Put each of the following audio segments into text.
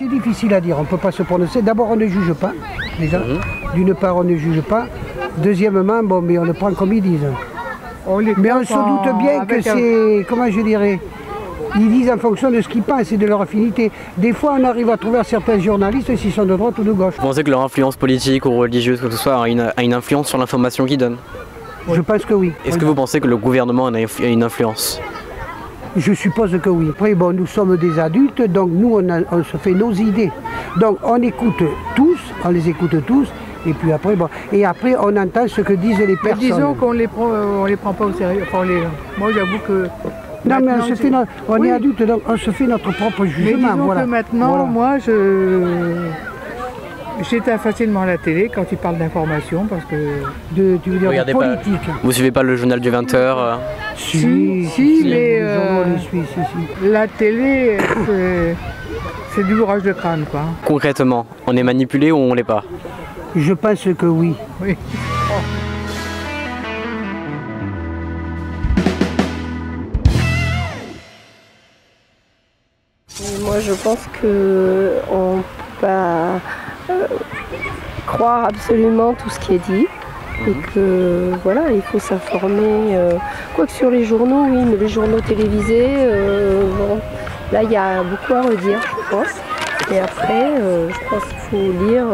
C'est difficile à dire, on ne peut pas se prononcer. D'abord, on ne juge pas, déjà. D'une part, on ne juge pas. Deuxièmement, bon, mais on le prend comme ils disent. Mais on se doute bien que c'est, comment je dirais, ils disent en fonction de ce qu'ils pensent et de leur affinité. Des fois, on arrive à trouver certains journalistes s'ils sont de droite ou de gauche. Vous pensez que leur influence politique ou religieuse, que ce soit, a une influence sur l'information qu'ils donnent? Je pense que oui. Est-ce que vous pensez que le gouvernement a une influence? Je suppose que oui. Après, bon, nous sommes des adultes, donc nous, on se fait nos idées. Donc, on écoute tous, on les écoute tous, et puis après, bon, et après, on entend ce que disent les personnes. Mais disons qu'on on les prend pas au sérieux. Enfin, moi, j'avoue que... Non, mais on est adulte, donc on se fait notre propre jugement. Mais disons que maintenant, moi, j'éteins facilement la télé quand ils parlent d'information, parce que... Tu veux dire de politique. Vous suivez pas le journal du 20h? Si, mais la télé, c'est du bourrage de crâne, quoi. Concrètement, on est manipulé ou on l'est pas? Je pense que oui. Oui. Moi, je pense qu'on ne peut pas croire absolument tout ce qui est dit et que voilà, il faut s'informer. Quoique sur les journaux, oui, mais les journaux télévisés, bon, là, il y a beaucoup à redire, je pense. Et après, je pense qu'il faut lire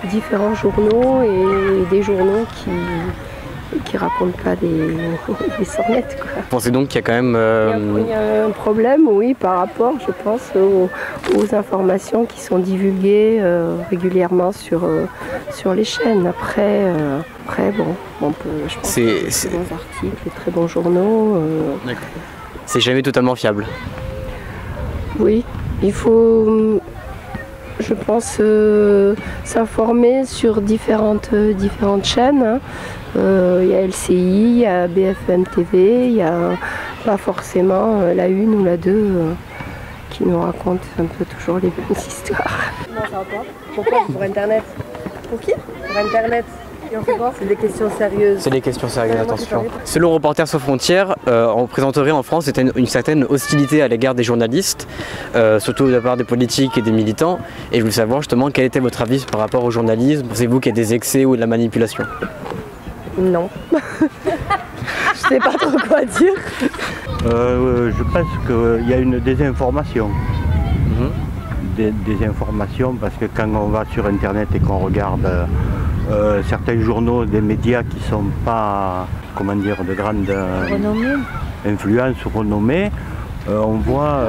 différents journaux et des journaux qui racontent pas des sornettes, quoi. Vous pensez donc qu'il y a quand même... Il y a un problème, oui, par rapport, je pense, aux informations qui sont divulguées régulièrement sur les chaînes. Après bon, on peut, je pense qu'il y a de bons articles, de très bons journaux. D'accord. C'est jamais totalement fiable. Oui, il faut... Je pense s'informer sur différentes chaînes. Hein. Il y a LCI, il y a BFM TV, il n'y a pas forcément la 1 ou la 2 qui nous racontent un peu toujours les mêmes histoires. Non, ça va pas. Pourquoi? Pour Internet. Pour qui? Pour Internet. Et on fait quoi? C'est des questions sérieuses. C'est des questions sérieuses, attention. Selon Reporters sans frontières, on présenterait en France une certaine hostilité à l'égard des journalistes, surtout de la part des politiques et des militants. Et je voulais savoir justement quel était votre avis par rapport au journalisme. Pensez-vous qu'il y a des excès ou de la manipulation? Non. Je sais pas trop quoi dire. Je pense qu'il y a une désinformation. Des informations, parce que quand on va sur Internet et qu'on regarde certains journaux, des médias qui ne sont pas, comment dire, de grande influence ou renommée, on voit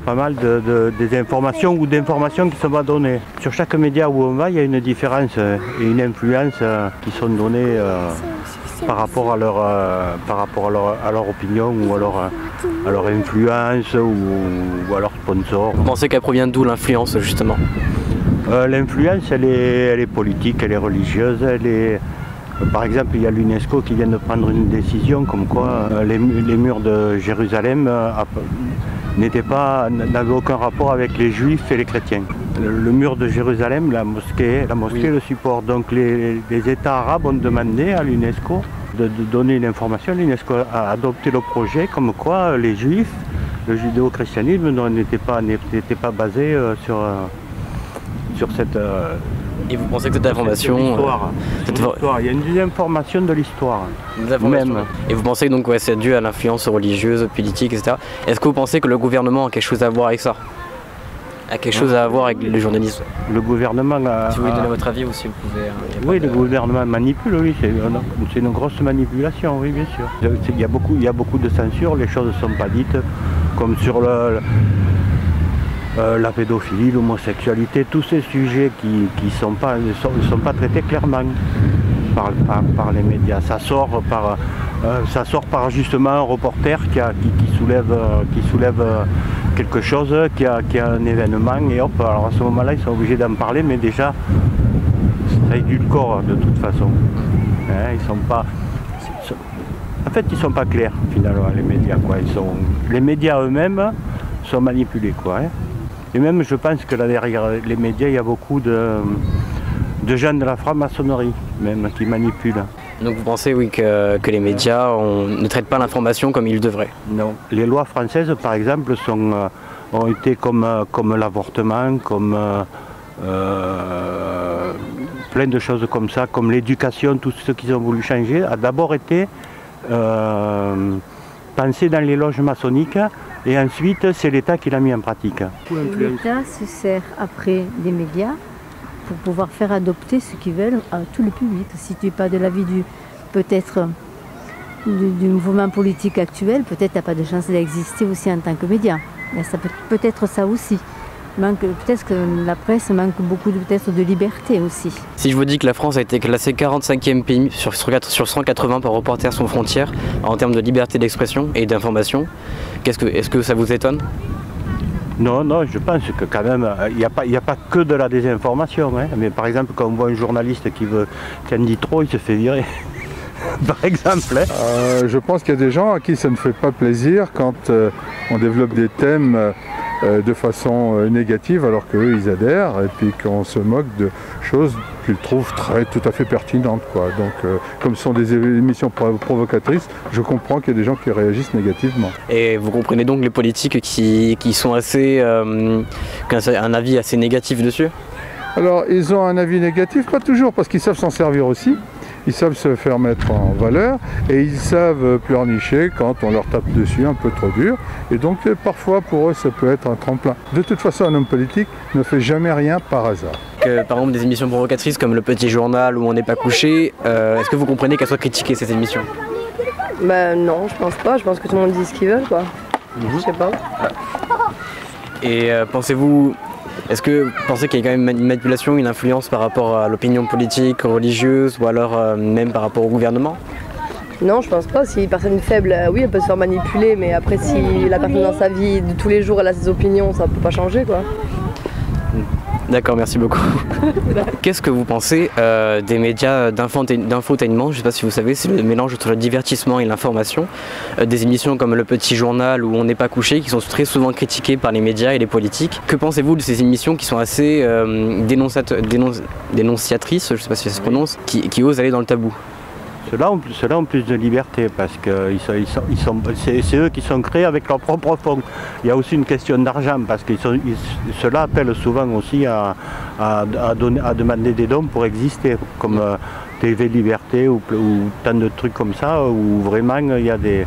pas mal de désinformations ou d'informations qui sont pas données. Sur chaque média où on va, il y a une différence et une influence qui sont données par rapport à leur opinion ou à leur influence ou à leur sponsor. Vous pensez qu'elle provient d'où l'influence justement? L'influence, elle est politique, elle est religieuse, par exemple, il y a l'UNESCO qui vient de prendre une décision comme quoi les murs de Jérusalem n'avaient aucun rapport avec les juifs et les chrétiens. Le mur de Jérusalem, la mosquée le supporte. Donc les États arabes ont demandé à l'UNESCO de donner une information. L'UNESCO a adopté le projet comme quoi les juifs, le judéo-christianisme n'était pas basé sur cette... Et vous pensez que cette information... Il y a une désinformation de l'histoire. Même. Et vous pensez donc que c'est dû à l'influence religieuse, politique, etc. Est-ce que vous pensez que le gouvernement a quelque chose à voir avec ça? A quelque chose à voir avec le journalisme? Le gouvernement a... Si vous voulez donner votre avis ou si vous pouvez... Oui, le gouvernement manipule, oui, c'est une grosse manipulation, oui, bien sûr. Il y a beaucoup de censure, les choses ne sont pas dites, comme sur la pédophilie, l'homosexualité, tous ces sujets qui ne sont pas traités clairement par les médias. Ça sort par justement un reporter qui soulève quelque chose, qui a un événement et hop, alors à ce moment-là ils sont obligés d'en parler, mais déjà ça édulcore de toute façon. Hein, ils sont pas clairs finalement, les médias, quoi. Les médias eux-mêmes sont manipulés, quoi. Hein. Et même, je pense que là derrière les médias, il y a beaucoup de gens de la franc-maçonnerie, même, qui manipulent. Donc vous pensez, oui, que les médias ne traitent pas l'information comme ils devraient? Non. Les lois françaises, par exemple, ont été comme l'avortement, comme plein de choses comme ça, comme l'éducation, tout ce qu'ils ont voulu changer, a d'abord été pensé dans les loges maçonniques et ensuite c'est l'État qui l'a mis en pratique. L'État se sert après des médias pour pouvoir faire adopter ce qu'ils veulent à tout le public. Si tu n'es pas de l'avis peut-être du mouvement politique actuel, peut-être tu n'as pas de chance d'exister aussi en tant que média. Ça peut être ça aussi. Peut-être que la presse manque beaucoup de liberté aussi. Si je vous dis que la France a été classée 45e pays sur 180 par Reporters sans frontières en termes de liberté d'expression et d'information, est-ce que ça vous étonne? Non, je pense que quand même, il n'y a pas que de la désinformation. Hein. Mais par exemple, quand on voit un journaliste qui en dit trop, il se fait virer. Par exemple. Hein. Je pense qu'il y a des gens à qui ça ne fait pas plaisir quand on développe des thèmes de façon négative alors qu'eux ils adhèrent et puis qu'on se moque de choses qu'ils trouvent tout à fait pertinentes, quoi. Donc comme ce sont des émissions provocatrices, je comprends qu'il y a des gens qui réagissent négativement. Et vous comprenez donc les politiques qui sont assez un avis assez négatif dessus? Alors ils ont un avis négatif, pas toujours, parce qu'ils savent s'en servir aussi. Ils savent se faire mettre en valeur et ils savent pleurnicher quand on leur tape dessus un peu trop dur. Et donc parfois pour eux ça peut être un tremplin. De toute façon un homme politique ne fait jamais rien par hasard. Par exemple des émissions provocatrices comme Le Petit Journal ou On n'est pas couché, est-ce que vous comprenez qu'elles soient critiquées ces émissions? Non, je pense pas. Je pense que tout le monde dit ce qu'il veut, quoi. Je sais pas. Et est-ce que vous pensez qu'il y a quand même une manipulation, une influence par rapport à l'opinion politique, religieuse ou alors même par rapport au gouvernement? Non, je pense pas. Si une personne faible, oui, elle peut se faire manipuler, mais après si la personne dans sa vie de tous les jours elle a ses opinions, ça peut pas changer, quoi. D'accord, merci beaucoup. Qu'est-ce que vous pensez des médias d'infotainment? Je ne sais pas si vous savez, c'est le mélange entre le divertissement et l'information. Des émissions comme Le Petit Journal ou On n'est pas couché qui sont très souvent critiquées par les médias et les politiques. Que pensez-vous de ces émissions qui sont assez dénonciatrices, je ne sais pas si ça se prononce, qui osent aller dans le tabou? Ceux-là ont plus de liberté parce que c'est eux qui sont créés avec leurs propres fonds. Il y a aussi une question d'argent parce que ceux-là appellent souvent aussi à demander des dons pour exister, comme TV Liberté ou tant de trucs comme ça où vraiment il y a des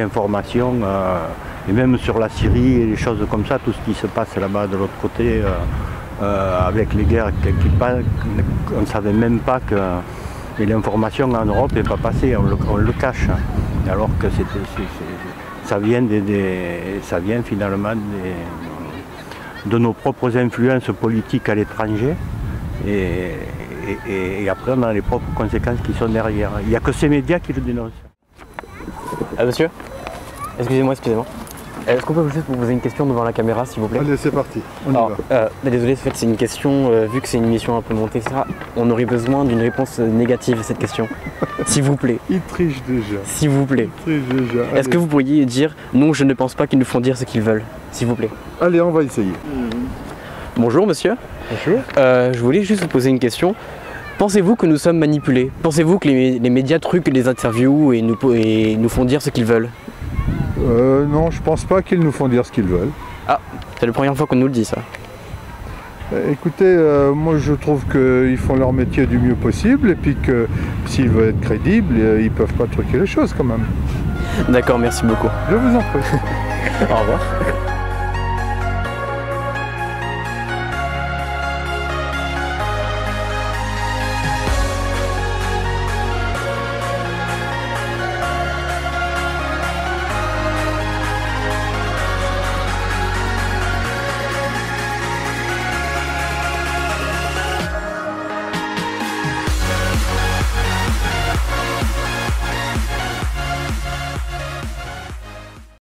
informations et même sur la Syrie et des choses comme ça, tout ce qui se passe là-bas de l'autre côté avec les guerres qui passent, on ne savait même pas que. Et l'information en Europe n'est pas passée, on le cache, alors que ça vient finalement de nos propres influences politiques à l'étranger, et après on a les propres conséquences qui sont derrière. Il n'y a que ces médias qui le dénoncent. Ah monsieur, excusez-moi. Est-ce qu'on peut juste vous poser une question devant la caméra, s'il vous plaît? Allez, c'est parti, on y va. Désolé, en fait, c'est une question, vu que c'est une émission un peu montée, etc., on aurait besoin d'une réponse négative à cette question. S'il vous plaît. Il triche déjà. S'il vous plaît. Il triche déjà. Est-ce que vous pourriez dire « Non, je ne pense pas qu'ils nous font dire ce qu'ils veulent », s'il vous plaît? Allez, on va essayer. Bonjour, monsieur. Bonjour. Je voulais juste vous poser une question. Pensez-vous que nous sommes manipulés? Pensez-vous que les médias truquent les interviews et nous font dire ce qu'ils veulent? Non, je pense pas qu'ils nous font dire ce qu'ils veulent. Ah, c'est la première fois qu'on nous le dit, ça. Écoutez, moi je trouve qu'ils font leur métier du mieux possible et puis que s'ils veulent être crédibles, ils peuvent pas truquer les choses quand même. D'accord, merci beaucoup. Je vous en prie. Au revoir.